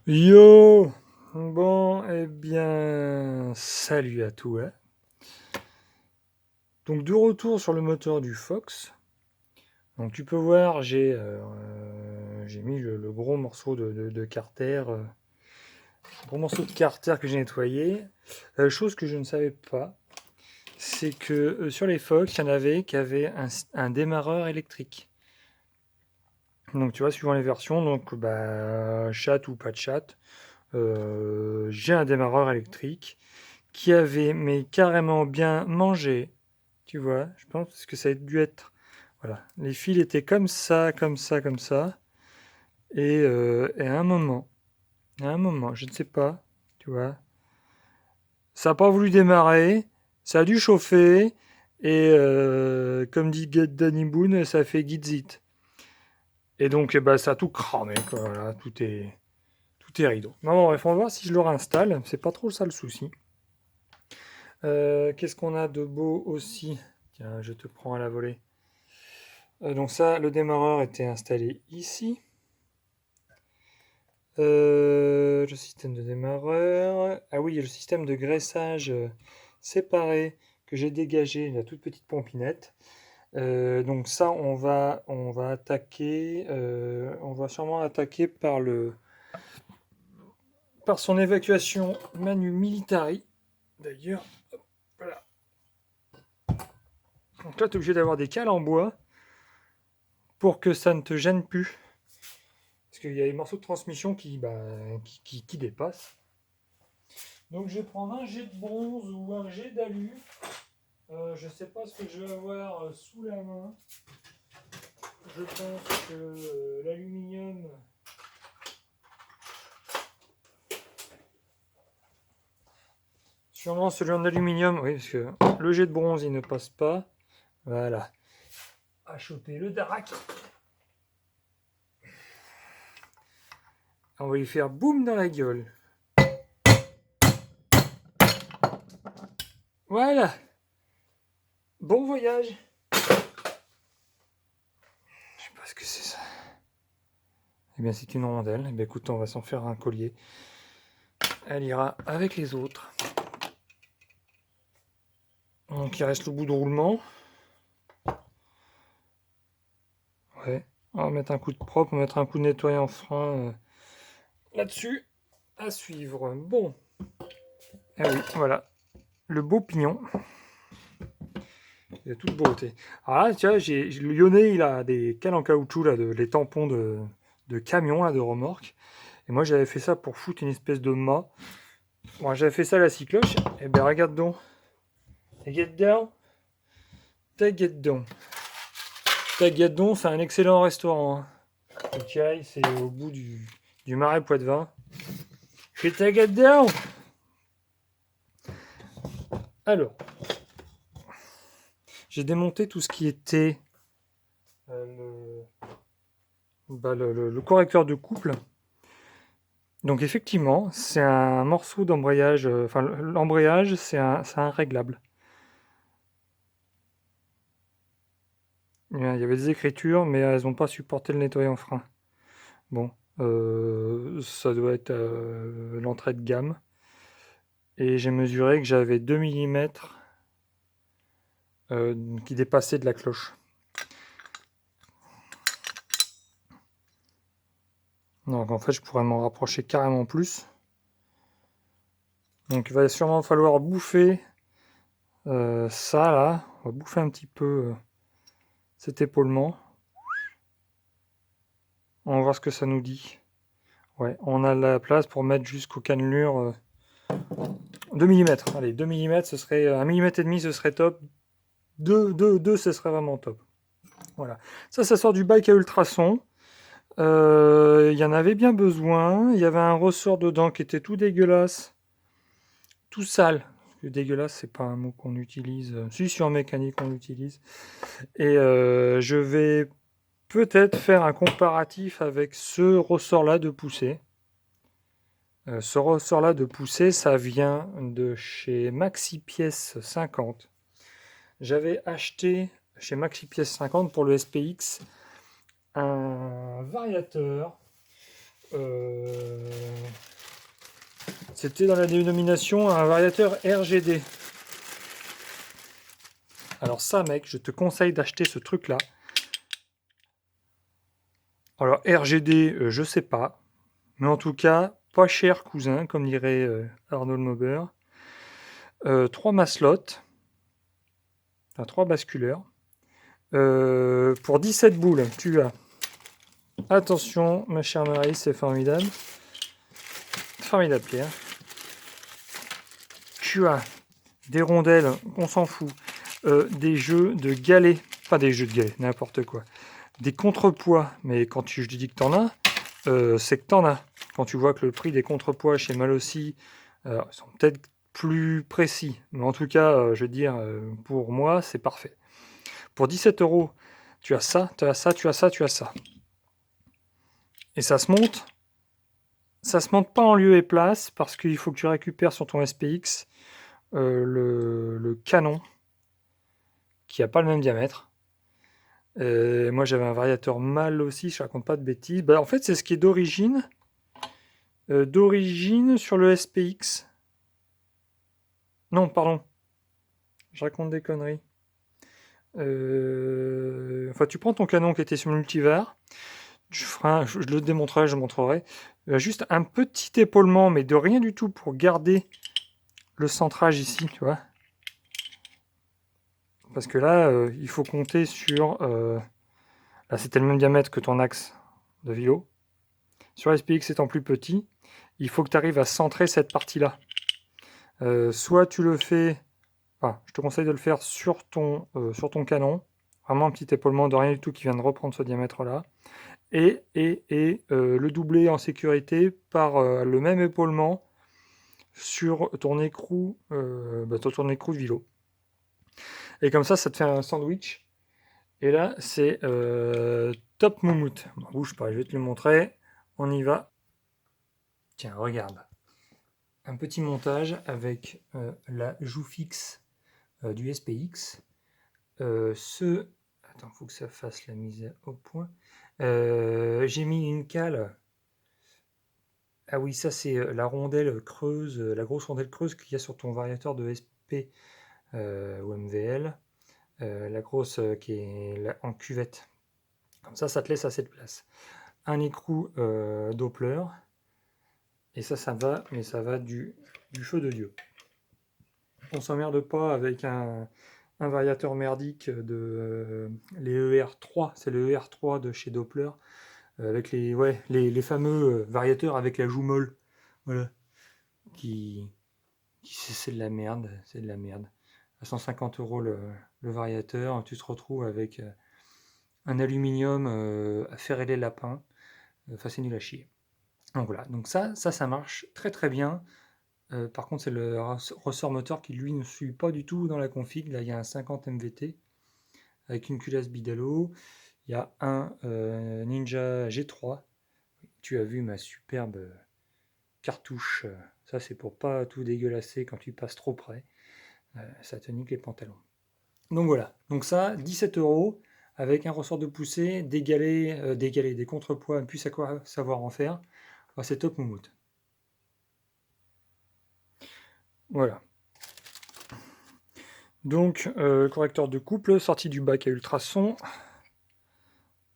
Yo! Bon, eh bien, salut à toi. Donc, de retour sur le moteur du Fox. Donc, tu peux voir, j'ai mis le gros morceau de carter, gros morceau de carter que j'ai nettoyé. Chose que je ne savais pas, c'est que sur les Fox, il y en avait qui avaient un démarreur électrique. Donc, tu vois, suivant les versions, donc, chat ou pas de chat, j'ai un démarreur électrique qui avait mais carrément bien mangé, tu vois, je pense que ça a dû être, voilà, les fils étaient comme ça, comme ça, comme ça, et à un moment, je ne sais pas, tu vois, ça n'a pas voulu démarrer, ça a dû chauffer, et comme dit Danny Boone, ça fait git. Et donc, ça a tout cramé, quoi, voilà, tout est rideau. Non, bref, on va voir si je le réinstalle, c'est pas trop ça le souci. Qu'est-ce qu'on a de beau aussi? Tiens, je te prends à la volée. Donc ça, le démarreur était installé ici. Le système de démarreur. Ah oui, il y a le système de graissage séparé que j'ai dégagé, la toute petite pompinette. Donc ça, on va attaquer. On va sûrement attaquer par son évacuation manu militari. D'ailleurs, voilà. Donc là, tu es obligé d'avoir des cales en bois pour que ça ne te gêne plus. Parce qu'il y a des morceaux de transmission qui dépassent. Donc je vais prendre un jet de bronze ou un jet d'alu. Je ne sais pas ce que je vais avoir sous la main. Je pense que l'aluminium... Sûrement celui en aluminium, oui, parce que le jet de bronze, il ne passe pas. Voilà. À choper le darak. On va lui faire boum dans la gueule. Voilà. Bon voyage. Je sais pas ce que c'est ça. Eh bien, c'est une rondelle. Eh bien, écoute, on va s'en faire un collier. Elle ira avec les autres. Donc, il reste le bout de roulement. Ouais. On va mettre un coup de propre, on va mettre un coup de nettoyant frein là-dessus. À suivre. Bon. Ah oui, voilà. Le beau pignon. Il a toute beauté. Alors là, tu vois, le Lyonnais, il a des cales en caoutchouc, là, les tampons de camion, là, de remorque. Et moi, j'avais fait ça pour foutre une espèce de mât. Bon, j'avais fait ça à la cycloche. Et ben, regarde donc. Get down. Get down. Get down, c'est un excellent restaurant. Hein. Ok, c'est au bout du marais Poitevin. Je fais get down. Alors, j'ai démonté tout ce qui était le correcteur de couple. Donc effectivement, c'est un morceau d'embrayage, enfin l'embrayage, c'est un réglable. Il y avait des écritures, mais elles n'ont pas supporté le nettoyant frein. Bon, ça doit être l'entrée de gamme. Et j'ai mesuré que j'avais 2 mm qui dépassaient de la cloche. Donc en fait, je pourrais m'en rapprocher carrément plus. Donc il va sûrement falloir bouffer ça là. On va bouffer un petit peu cet épaulement. On va voir ce que ça nous dit. Ouais, on a la place pour mettre jusqu'aux cannelures 2 mm. Allez, 2 mm, ce serait 1 mm et demi, ce serait top. 2, ce serait vraiment top. Voilà. Ça sort du bike à ultrasons. Il y en avait bien besoin. Il y avait un ressort dedans qui était tout dégueulasse. Tout sale. Dégueulasse, c'est pas un mot qu'on utilise. Si en mécanique on l'utilise. Et je vais peut-être faire un comparatif avec ce ressort-là de poussée. Ce ressort-là de poussée, ça vient de chez Maxi Pièces 50. J'avais acheté chez Maxi Pièces 50 pour le SPX un variateur C'était dans la dénomination un variateur RGD. Alors ça, mec, je te conseille d'acheter ce truc-là. Alors RGD, je sais pas. Mais en tout cas, pas cher, cousin, comme dirait Arnold Mauber. 3 maslottes. Enfin, 3 basculeurs. Pour 17 boules, tu as... Attention, ma chère Marie, c'est formidable. Formidable, Pierre. Tu as des rondelles, on s'en fout. Des jeux de galets. Pas des jeux de galets, n'importe quoi. Des contrepoids. Mais quand je dis que t'en as, c'est que t'en as. Quand tu vois que le prix des contrepoids chez Malossi sont peut-être plus précis. Mais en tout cas, je veux dire, pour moi, c'est parfait. Pour 17 €, tu as ça, tu as ça, tu as ça, tu as ça. Et ça se monte. Ça se monte pas en lieu et place parce qu'il faut que tu récupères sur ton SPX le canon qui n'a pas le même diamètre. Moi j'avais un variateur mâle aussi, je raconte pas de bêtises. Bah, en fait c'est ce qui est d'origine sur le SPX. Non, pardon, je raconte des conneries. Enfin tu prends ton canon qui était sur le multivar, je le démontrerai, je montrerai. Juste un petit épaulement, mais de rien du tout pour garder le centrage ici, tu vois. Parce que là, il faut compter sur... là, c'était le même diamètre que ton axe de vélo. Sur SPX étant plus petit, il faut que tu arrives à centrer cette partie-là. Soit tu le fais... Enfin, je te conseille de le faire sur ton canon. Vraiment un petit épaulement de rien du tout qui vient de reprendre ce diamètre-là. Et le doubler en sécurité par le même épaulement sur ton écrou, ton écrou de vélo. Et comme ça te fait un sandwich. Et là, c'est top moumoute. Bon, bouge pas, je vais te le montrer. On y va. Tiens, regarde. Un petit montage avec la joue fixe du SPX. Attends, faut que ça fasse la mise au point. J'ai mis une cale. Ah oui, ça c'est la rondelle creuse, la grosse rondelle creuse qu'il y a sur ton variateur de SP ou MVL. La grosse qui est en cuvette. Comme ça te laisse assez de place. Un écrou Doppler. Et ça va, mais ça va du feu de Dieu. On s'emmerde pas avec un variateur merdique de les ER3. C'est le ER3 de chez Doppler. Avec les fameux variateurs avec la joue molle. Voilà. C'est de la merde. C'est de la merde. À 150 € le variateur, tu te retrouves avec un aluminium à ferrer les lapins. Enfin, c'est nul à chier. Donc voilà, donc ça marche très très bien. Par contre, c'est le ressort moteur qui lui ne suit pas du tout dans la config. Là, il y a un 50 MVT avec une culasse Bidalo. Il y a un Ninja G3. Tu as vu ma superbe cartouche. Ça, c'est pour pas tout dégueulasser quand tu passes trop près. Ça te nique les pantalons. Donc voilà, donc ça, 17 € avec un ressort de poussée, des galets, des contrepoids, puis à quoi savoir en faire. Ah, c'est top moumoute. Voilà. Donc, correcteur de couple, sortie du bac à ultrasons.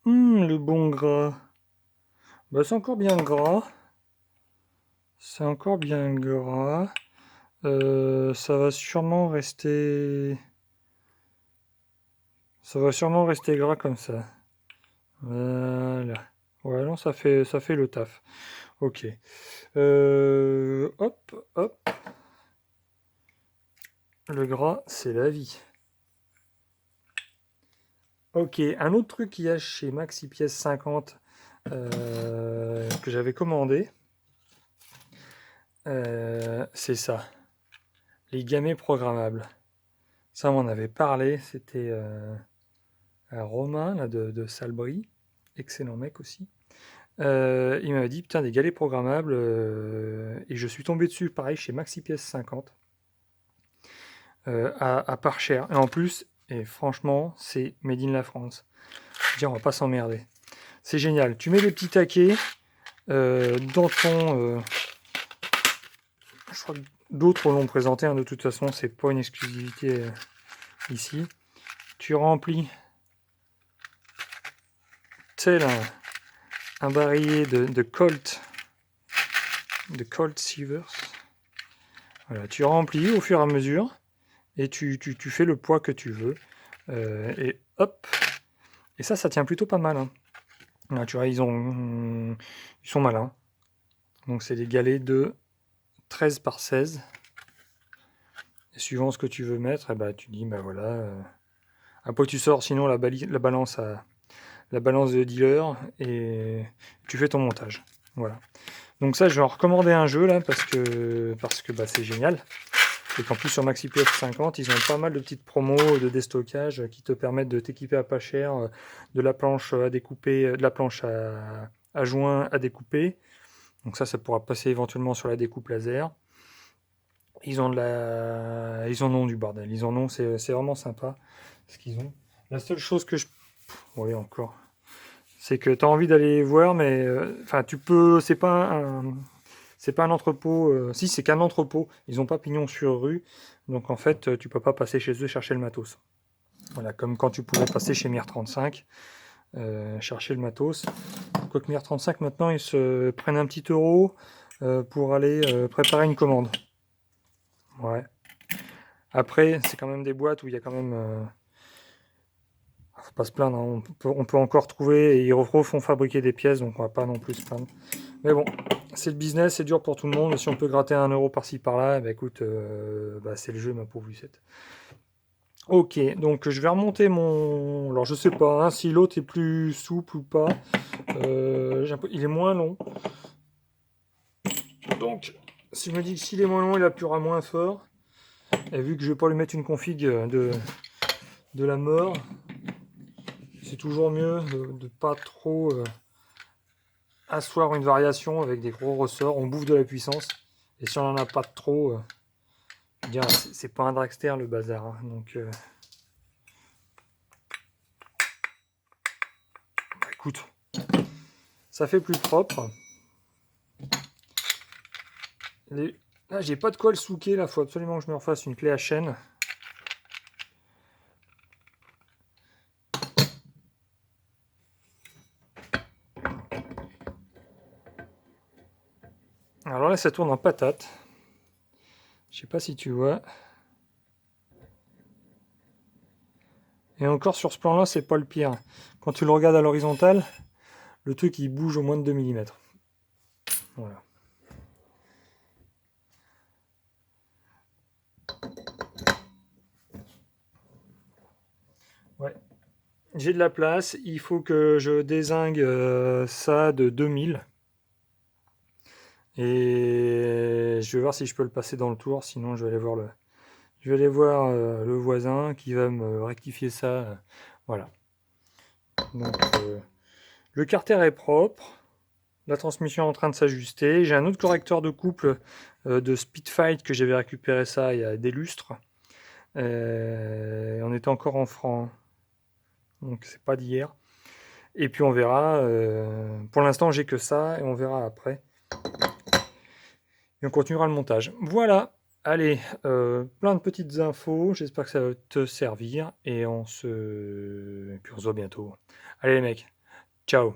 Le bon gras. Bah, c'est encore bien gras. C'est encore bien gras. Ça va sûrement rester... Ça va sûrement rester gras comme ça. Voilà. Ouais, non, ça fait le taf. Ok. Hop, hop. Le gras, c'est la vie. Ok, un autre truc qu'il y a chez Maxi Pièce 50 que j'avais commandé, c'est ça. Les gamets programmables. Ça, on m'en avait parlé. C'était un Romain là, de Salbris. Excellent mec aussi. Il m'avait dit, putain, des galets programmables. Et je suis tombé dessus, pareil, chez Maxi Pièce 50. À pas cher. Et en plus, et franchement, c'est made in la France. Je veux dire, on va pas s'emmerder. C'est génial. Tu mets des petits taquets dans ton je crois que d'autres l'ont présenté, hein, de toute façon, c'est pas une exclusivité ici. Tu remplis tel un barillet de Colt Sievers. Voilà, tu remplis au fur et à mesure et tu fais le poids que tu veux. Et hop. Et ça tient plutôt pas mal. Hein. Là, tu vois, ils sont malins. Donc c'est des galets de 13 par 16. Et suivant ce que tu veux mettre, tu dis, voilà. Après tu sors sinon la balance de dealer et tu fais ton montage. Voilà. Donc ça, je vais en recommander un jeu là parce que c'est génial. Et qu'en plus sur MaxiPF 50, ils ont pas mal de petites promos de déstockage qui te permettent de t'équiper à pas cher, de la planche à découper, de la planche à joint à découper. Donc ça pourra passer éventuellement sur la découpe laser. Ils en ont du bordel. C'est vraiment sympa ce qu'ils ont. La seule chose que oui, encore. C'est que tu as envie d'aller voir, mais tu peux. C'est pas un entrepôt. Si, c'est qu'un entrepôt. Ils n'ont pas pignon sur rue. Donc en fait, tu peux pas passer chez eux chercher le matos. Voilà, comme quand tu pouvais passer chez Mir35 chercher le matos. Quoique Mir35 maintenant, ils se prennent un petit euro pour aller préparer une commande. Ouais. Après, c'est quand même des boîtes où il y a quand même. Faut pas se plaindre, hein. On peut encore trouver et ils refont fabriquer des pièces, donc on va pas non plus se plaindre. Mais bon, c'est le business, c'est dur pour tout le monde. Si on peut gratter 1 euro par-ci par-là, écoute, c'est le jeu, ma pauvre Lucette. Ok, donc je vais remonter mon. Alors je sais pas hein, si l'autre est plus souple ou pas. Il est moins long. Donc, si je me dis que s'il est moins long, il appuiera moins fort. Et vu que je vais pas lui mettre une config de la mort, c'est toujours mieux de pas trop asseoir une variation avec des gros ressorts. On bouffe de la puissance. Et si on en a pas trop, je veux dire, c'est pas un dragster le bazar. Hein. Donc, écoute, ça fait plus propre. Là, j'ai pas de quoi le souquer. Là, faut absolument que je me refasse une clé à chaîne. Alors là, ça tourne en patate. Je sais pas si tu vois. Et encore sur ce plan-là, c'est pas le pire. Quand tu le regardes à l'horizontale, le truc il bouge au moins de 2 mm. Voilà. Ouais. J'ai de la place. Il faut que je dézingue ça de 2000. Et je vais voir si je peux le passer dans le tour. Sinon, je vais aller voir le voisin qui va me rectifier ça. Voilà. Donc, le carter est propre. La transmission est en train de s'ajuster. J'ai un autre correcteur de couple de Speedfight que j'avais récupéré ça il y a des lustres. On était encore en francs. Donc c'est pas d'hier. Et puis on verra. Pour l'instant j'ai que ça et on verra après. Et on continuera le montage. Voilà. Allez, plein de petites infos. J'espère que ça va te servir. Et puis on se voit bientôt. Allez les mecs. Ciao.